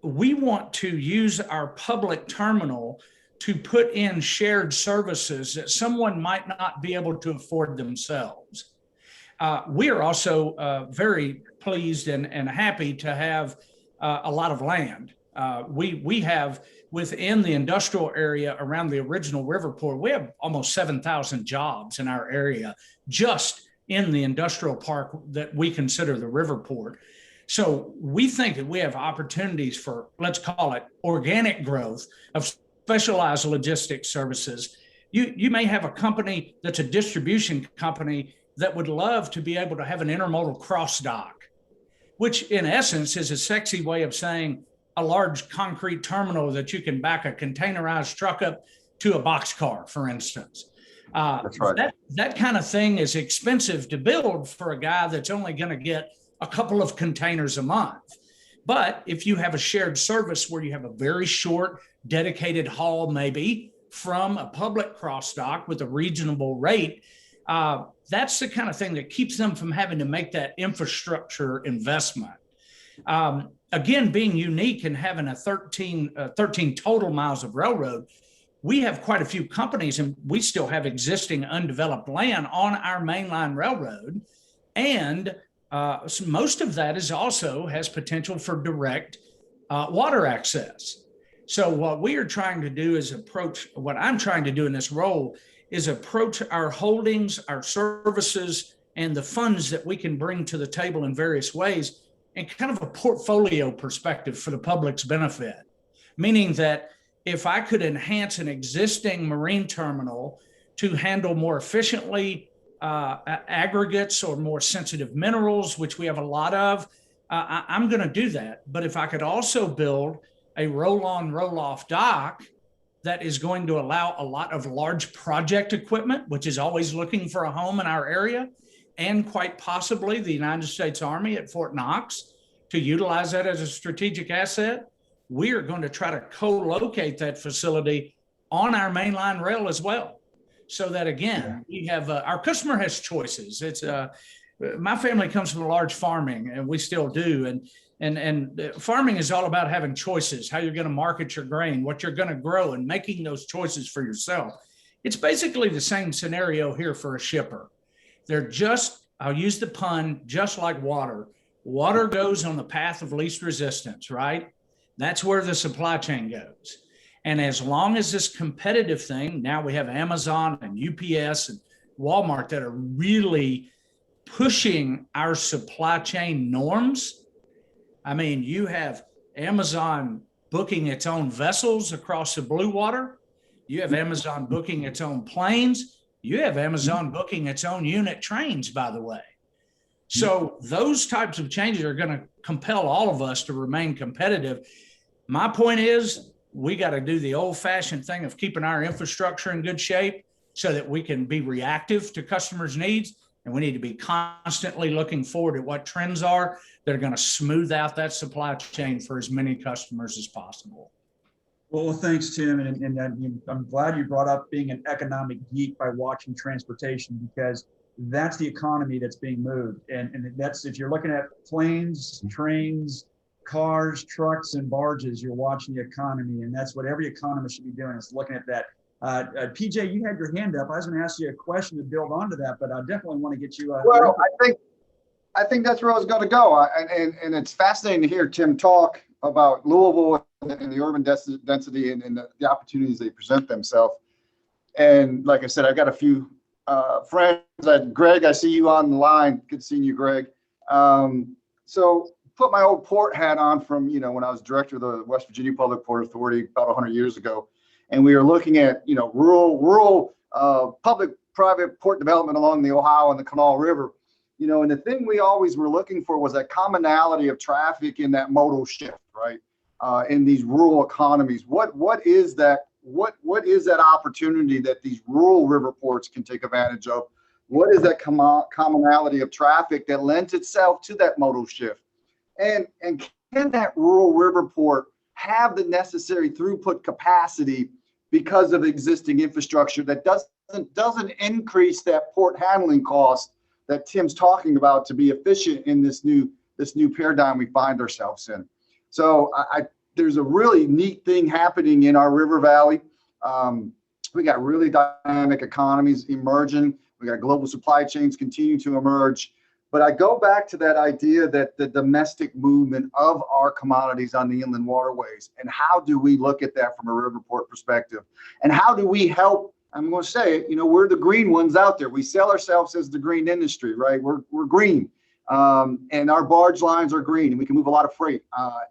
we want to use our public terminal to put in shared services that someone might not be able to afford themselves. We are also very pleased and happy to have a lot of land. We have within the industrial area around the original Riverport, we have almost 7,000 jobs in our area just in the industrial park that we consider the Riverport. So we think that we have opportunities for, let's call it, organic growth of specialized logistics services. You may have a company that's a distribution company that would love to be able to have an intermodal cross dock, which in essence is a sexy way of saying a large concrete terminal that you can back a containerized truck up to a boxcar, for instance. That's right. That kind of thing is expensive to build for a guy that's only going to get a couple of containers a month. But if you have a shared service where you have a very short dedicated haul, maybe from a public cross dock with a reasonable rate, that's the kind of thing that keeps them from having to make that infrastructure investment. Again, being unique and having a 13 total miles of railroad, we have quite a few companies and we still have existing undeveloped land on our mainline railroad. And so most of that is also has potential for direct water access. So what we are trying to do is what I'm trying to do in this role is approach our holdings, our services, and the funds that we can bring to the table in various ways and kind of a portfolio perspective for the public's benefit. Meaning that if I could enhance an existing marine terminal to handle more efficiently aggregates or more sensitive minerals, which we have a lot of, I'm going to do that. But if I could also build a roll-on, roll-off dock that is going to allow a lot of large project equipment, which is always looking for a home in our area, and quite possibly the United States Army at Fort Knox to utilize that as a strategic asset, we are going to try to co-locate that facility on our mainline rail as well. So that again, we have our customer has choices. It's my family comes from large farming, and we still do. And farming is all about having choices, how you're going to market your grain, what you're going to grow, and making those choices for yourself. It's basically the same scenario here for a shipper. They're just, I'll use the pun, just like water. Water goes on the path of least resistance, right? That's where the supply chain goes. And as long as this competitive thing, now we have Amazon and UPS and Walmart that are really pushing our supply chain norms. I mean, you have Amazon booking its own vessels across the blue water. You have Amazon booking its own planes. You have Amazon booking its own unit trains, by the way. So those types of changes are going to compel all of us to remain competitive. My point is, we got to do the old-fashioned thing of keeping our infrastructure in good shape so that we can be reactive to customers' needs. And we need to be constantly looking forward at what trends are that are going to smooth out that supply chain for as many customers as possible. Well, thanks, Tim. And I'm glad you brought up being an economic geek by watching transportation, because that's the economy that's being moved. And that's, if you're looking at planes, trains, cars, trucks, and barges, you're watching the economy. And that's what every economist should be doing, is looking at that. PJ, you had your hand up. I was going to ask you a question to build onto that, but I definitely want to get you. Well, I think that's where I was going to go. And it's fascinating to hear Tim talk about Louisville and the urban density and the opportunities they present themselves. And like I said, I've got a few friends. Greg, I see you on the line. Good seeing you, Greg. So put my old port hat on from, when I was director of the West Virginia Public Port Authority about 100 years ago. And we were looking at, rural public-private port development along the Ohio and the Kanawha River. And the thing we always were looking for was that commonality of traffic in that modal shift, right? In these rural economies, what is that? What is that opportunity that these rural river ports can take advantage of? What is that commonality of traffic that lends itself to that modal shift? And can that rural river port have the necessary throughput capacity because of existing infrastructure that doesn't increase that port handling cost that Tim's talking about to be efficient in this new paradigm we find ourselves in? So there's a really neat thing happening in our river valley. We got really dynamic economies emerging. We got global supply chains continue to emerge. But I go back to that idea that the domestic movement of our commodities on the inland waterways, and how do we look at that from a Riverport perspective? And how do we help? I'm going to say it, we're the green ones out there. We sell ourselves as the green industry, right? We're green. And our barge lines are green, and we can move a lot of freight.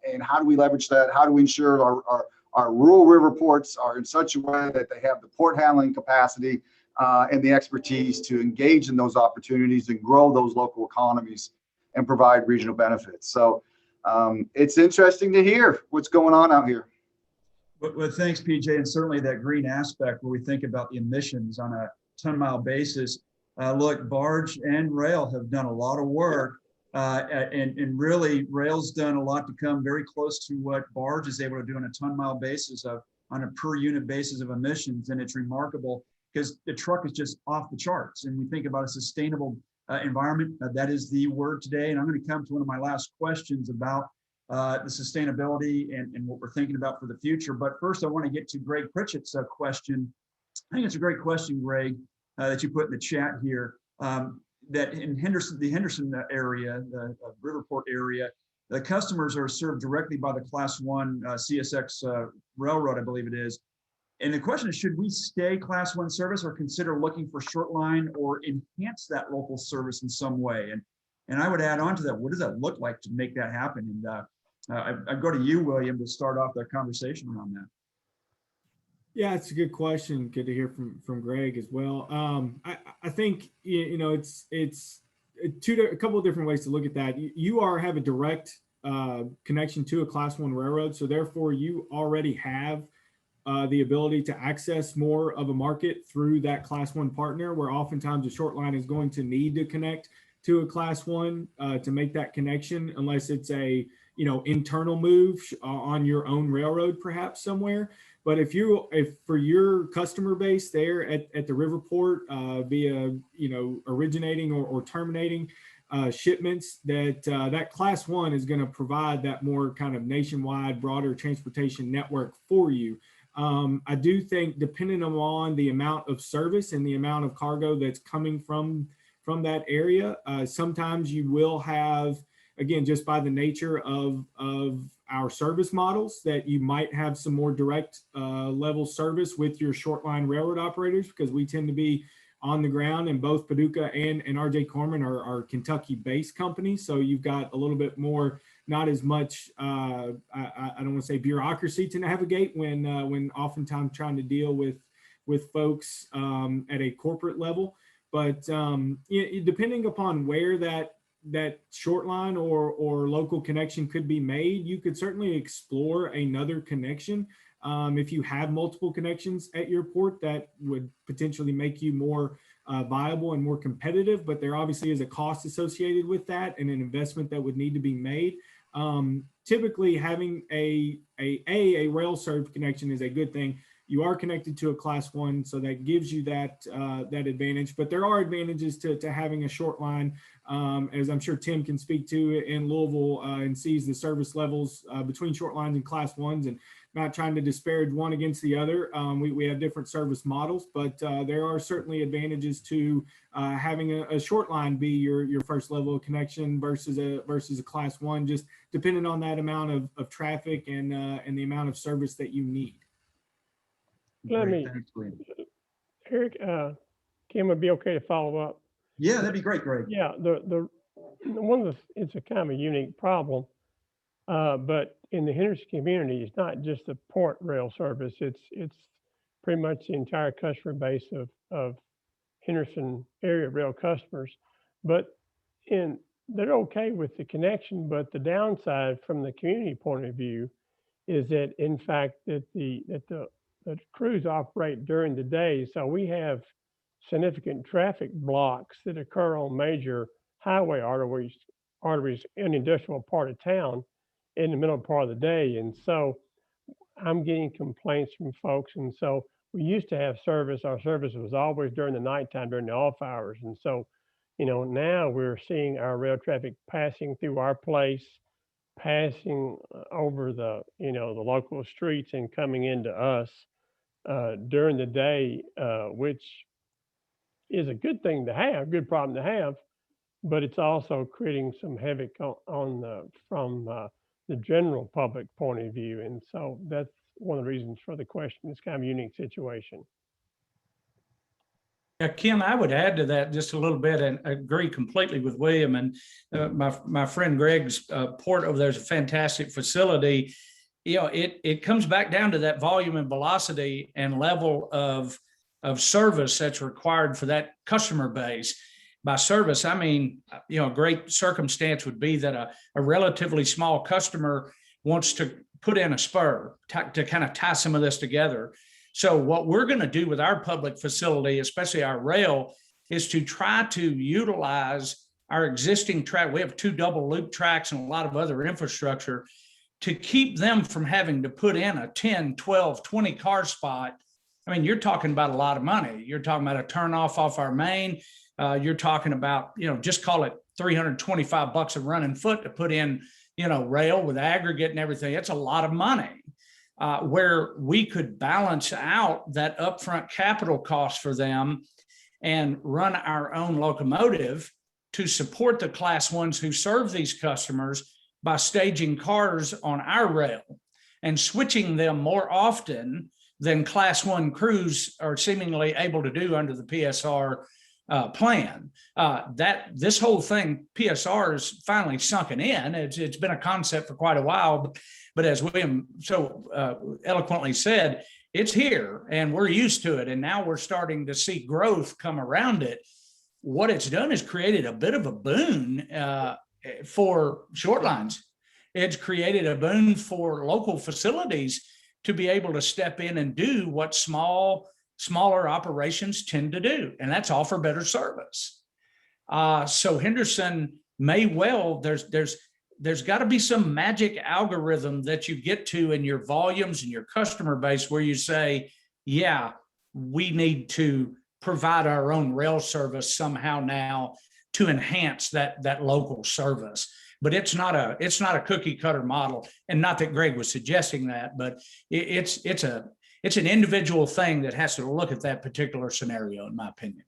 And how do we leverage that? How do we ensure our rural river ports are in such a way that they have the port handling capacity and the expertise to engage in those opportunities and grow those local economies and provide regional benefits? So it's interesting to hear what's going on out here. Well, thanks, PJ. And certainly that green aspect where we think about the emissions on a ton-mile basis. Look, barge and rail have done a lot of work. And really, rail's done a lot to come very close to what barge is able to do on a ton-mile basis on a per unit basis of emissions. And it's remarkable because the truck is just off the charts. And we think about a sustainable environment. That is the word today. And I'm going to come to one of my last questions about the sustainability and what we're thinking about for the future. But first, I want to get to Greg Pritchett's question. I think it's a great question, Greg, that you put in the chat here. That in the Henderson area, the Riverport area, the customers are served directly by the Class 1 CSX railroad, I believe it is. And the question is, should we stay Class 1 service or consider looking for short line or enhance that local service in some way? And I would add on to that, what does that look like to make that happen? And I go to you, William, to start off the conversation around that. Yeah, it's a good question. Good to hear from Greg as well. I think it's a couple of different ways to look at that. You have a direct connection to a Class 1 railroad, so therefore you already have the ability to access more of a market through that Class 1 partner, where oftentimes a short line is going to need to connect to a Class 1 to make that connection, unless it's a internal move on your own railroad, perhaps somewhere. But if for your customer base there at the Riverport, via originating or terminating shipments, that Class 1 is going to provide that more kind of nationwide, broader transportation network for you. I do think, depending on the amount of service and the amount of cargo that's coming from that area, sometimes you will have, again, just by the nature of our service models, that you might have some more direct level service with your short line railroad operators, because we tend to be on the ground, and both Paducah and RJ Corman are Kentucky based companies. So you've got a little bit more, not as much, I don't want to say bureaucracy to navigate when oftentimes trying to deal with folks at a corporate level. But depending upon where that short line or local connection could be made, you could certainly explore another connection. If you have multiple connections at your port, that would potentially make you more viable and more competitive, but there obviously is a cost associated with that and an investment that would need to be made. Typically having a rail served connection is a good thing. You are connected to a Class 1, so that gives you that advantage. But there are advantages to having a short line, as I'm sure Tim can speak to in Louisville, and sees the service levels between short lines and Class 1s, and not trying to disparage one against the other. We have different service models, but there are certainly advantages to having a short line be your first level of connection versus a Class 1, just depending on that amount of traffic and the amount of service that you need. Eric, Kim, would be okay to follow up? Yeah, that'd be great, Greg. Yeah, it's a kind of a unique problem, but in the Henderson community, it's not just the port rail service. It's pretty much the entire customer base of Henderson area rail customers. But they're okay with the connection, but the downside from the community point of view is that, in fact, that the crews operate during the day. So we have significant traffic blocks that occur on major highway arteries in the industrial part of town in the middle part of the day. And so I'm getting complaints from folks. And so we used to have service. Our service was always during the nighttime, during the off hours. And so, now we're seeing our rail traffic passing through our place, passing over the local streets and coming into us during the day, which is a good thing to have, good problem to have. but it's also creating some havoc from the general public point of view. And so that's one of the reasons for the question. It's kind of a unique situation. Yeah, Ken, I would add to that just a little bit and agree completely with William. And my friend Greg's port over there is a fantastic facility. You know, it comes back down to that volume and velocity and level of service that's required for that customer base. By service, I mean, you know, a great circumstance would be that a relatively small customer wants to put in a spur to kind of tie some of this together. So what we're going to do with our public facility, especially our rail, is to try to utilize our existing track. We have 2 double loop tracks and a lot of other infrastructure to keep them from having to put in a 10, 12, 20 car spot. I mean, you're talking about a lot of money. You're talking about a turnoff off our main. You're talking about, you know, just call it $325 a running foot to put in, you know, rail with aggregate and everything. It's a lot of money. Where we could balance out that upfront capital cost for them and run our own locomotive to support the Class 1s who serve these customers by staging cars on our rail and switching them more often than Class 1 crews are seemingly able to do under the PSR plan. That this whole thing, PSR, is finally sunken in. It's been a concept for quite a while, but as William so eloquently said, it's here and we're used to it. And now we're starting to see growth come around it. What it's done is created a bit of a boon for short lines. It's created a boon for local facilities to be able to step in and do what smaller operations tend to do, and that's offer better service. So Henderson may well, there's got to be some magic algorithm that you get to in your volumes and your customer base where you say, yeah, we need to provide our own rail service somehow now to enhance that local service. But it's not a cookie cutter model, and not that Greg was suggesting that, but it's an individual thing that has to look at that particular scenario, in my opinion.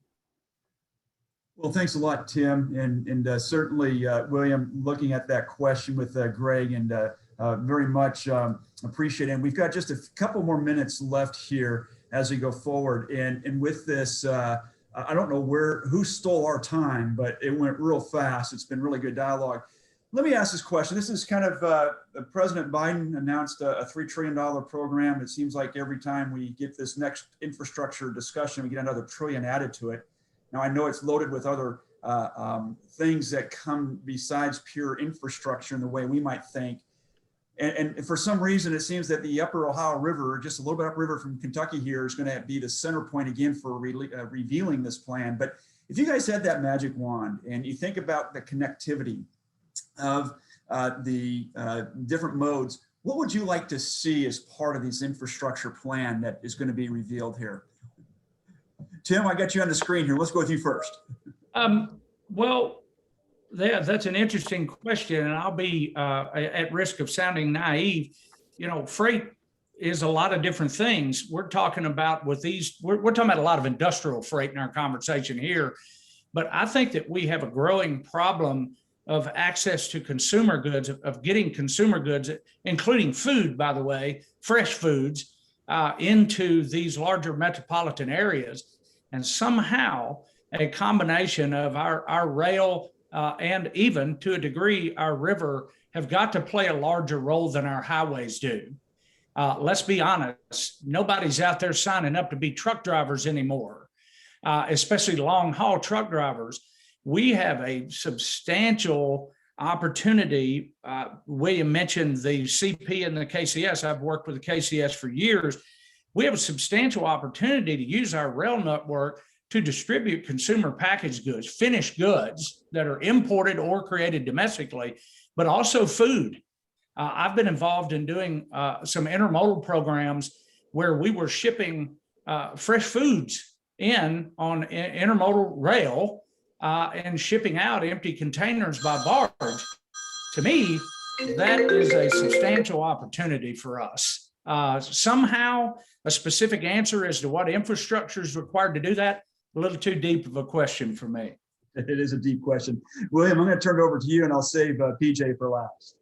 Well, thanks a lot, Tim, and certainly, William, looking at that question with Greg, and very much appreciate it. And we've got just a couple more minutes left here as we go forward. And with this, I don't know who stole our time, but it went real fast. It's been really good dialogue. Let me ask this question. This is kind of President Biden announced a $3 trillion program. It seems like every time we get this next infrastructure discussion, we get another trillion added to it. Now, I know it's loaded with other things that come besides pure infrastructure in the way we might think. And for some reason, it seems that the upper Ohio River, just a little bit upriver from Kentucky here, is going to be the center point again for revealing this plan. But if you guys had that magic wand and you think about the connectivity of the different modes, what would you like to see as part of this infrastructure plan that is going to be revealed here? Tim, I got you on the screen here. Let's go with you first. Well, that's an interesting question, and I'll be at risk of sounding naive. You know, freight is a lot of different things. We're talking about with these, we're talking about a lot of industrial freight in our conversation here, but I think that we have a growing problem of access to consumer goods, of getting consumer goods, including food, by the way, fresh foods, into these larger metropolitan areas. And somehow a combination of our rail and even to a degree our river have got to play a larger role than our highways do. Let's be honest, nobody's out there signing up to be truck drivers anymore, especially long haul truck drivers. We have a substantial opportunity. William mentioned the CP and the KCS. I've worked with the KCS for years. We have a substantial opportunity to use our rail network to distribute consumer packaged goods, finished goods that are imported or created domestically, but also food. I've been involved in doing some intermodal programs where we were shipping fresh foods in on intermodal rail and shipping out empty containers by barge. To me, that is a substantial opportunity for us. Somehow, a specific answer as to what infrastructure is required to do that, a little too deep of a question for me. It is a deep question. William, I'm going to turn it over to you, and I'll save PJ for last.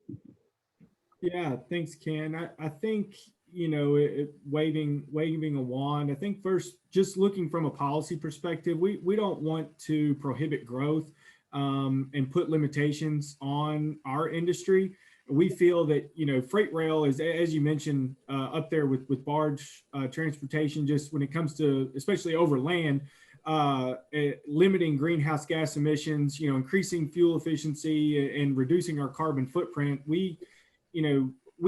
Yeah, thanks, Ken. I think, waving a wand, I think first, just looking from a policy perspective, we don't want to prohibit growth and put limitations on our industry. We feel that, freight rail is, as you mentioned, up there with barge transportation, just when it comes to, especially over land, limiting greenhouse gas emissions, increasing fuel efficiency and reducing our carbon footprint. We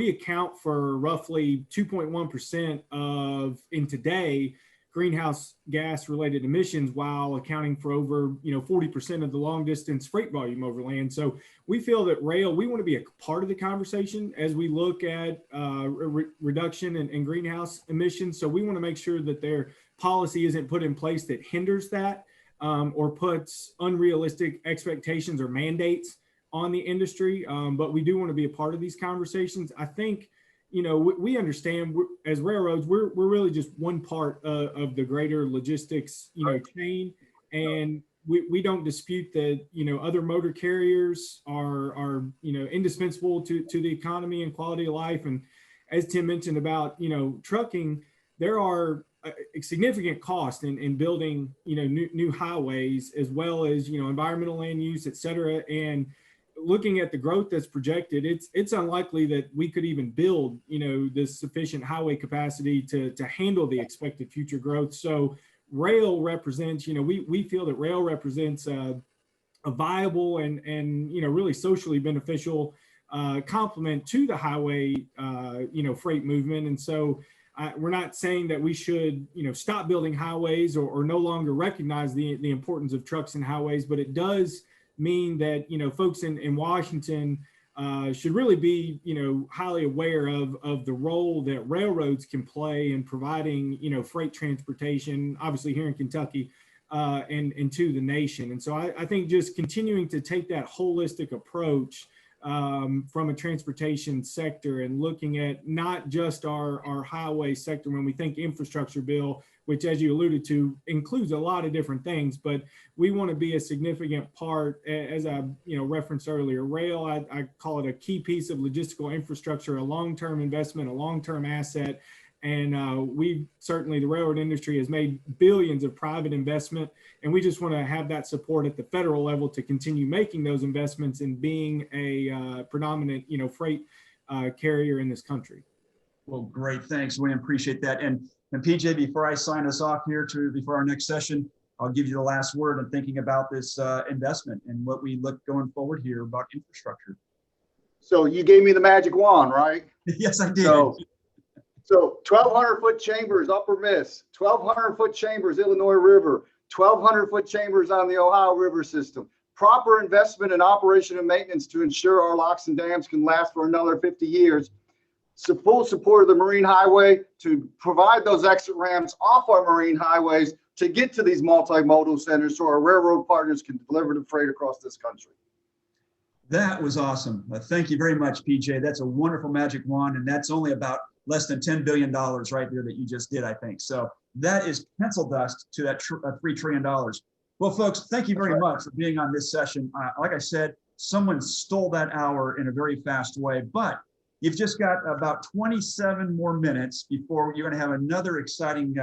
account for roughly 2.1% of, in today, greenhouse gas related emissions, while accounting for over 40% of the long distance freight volume over land. So we feel that rail, we want to be a part of the conversation as we look at reduction in greenhouse emissions. So we want to make sure that their policy isn't put in place that hinders that or puts unrealistic expectations or mandates on the industry. But we do want to be a part of these conversations. I think, we understand as railroads, we're really just one part of the greater logistics, chain. And we don't dispute that, other motor carriers are indispensable to the economy and quality of life. And as Tim mentioned about, trucking, there are a significant cost in building, new highways, as well as, environmental land use, et cetera. And looking at the growth that's projected, it's unlikely that we could even build, this sufficient highway capacity to handle the expected future growth. So rail represents, we feel that rail represents a viable and really socially beneficial complement to the highway, freight movement. And so we're not saying that we should, stop building highways or no longer recognize the importance of trucks and highways, but it does mean that, folks in Washington should really be, highly aware of the role that railroads can play in providing, freight transportation, obviously here in Kentucky, and to the nation. And so I think just continuing to take that holistic approach from a transportation sector and looking at not just our highway sector when we think infrastructure bill, which, as you alluded to, includes a lot of different things, but we want to be a significant part, as I referenced earlier. Rail, I call it a key piece of logistical infrastructure, a long-term investment, a long-term asset. And we certainly, the railroad industry has made billions of private investment, and we just want to have that support at the federal level to continue making those investments and being a predominant, freight carrier in this country. Well, great. Thanks, William. Appreciate that. And PJ, before I sign us off here before our next session, I'll give you the last word on thinking about this investment and what we look going forward here about infrastructure. So you gave me the magic wand, right? Yes, I did. So 1,200-foot chambers, Upper Miss, 1,200-foot chambers, Illinois River, 1,200-foot chambers on the Ohio River system. Proper investment in operation and maintenance to ensure our locks and dams can last for another 50 years. Full support of the Marine Highway to provide those exit ramps off our marine highways to get to these multimodal centers so our railroad partners can deliver the freight across this country. That was awesome. Thank you very much, PJ. That's a wonderful magic wand, and that's only about less than $10 billion right there that you just did, I think. So that is pencil dust to that $3 trillion. Well, folks, thank you very much for being on this session. Like I said, someone stole that hour in a very fast way, but you've just got about 27 more minutes before you're going to have another exciting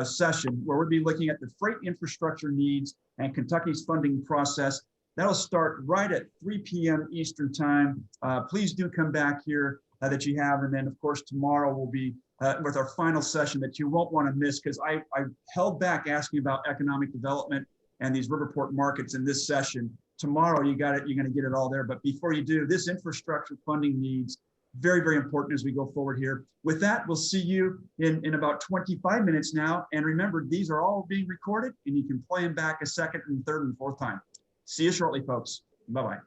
session where we'll be looking at the freight infrastructure needs and Kentucky's funding process. That'll start right at 3 p.m. Eastern time. Please do come back here that you have. And then, of course, tomorrow we'll be with our final session that you won't want to miss, because I held back asking about economic development and these Riverport markets in this session. Tomorrow, you got it. You're going to get it all there. But before you do, this infrastructure funding needs very, very important as we go forward here. With that, we'll see you in about 25 minutes now. And remember, these are all being recorded, and you can play them back a second and third and fourth time. See you shortly, folks. Bye-bye.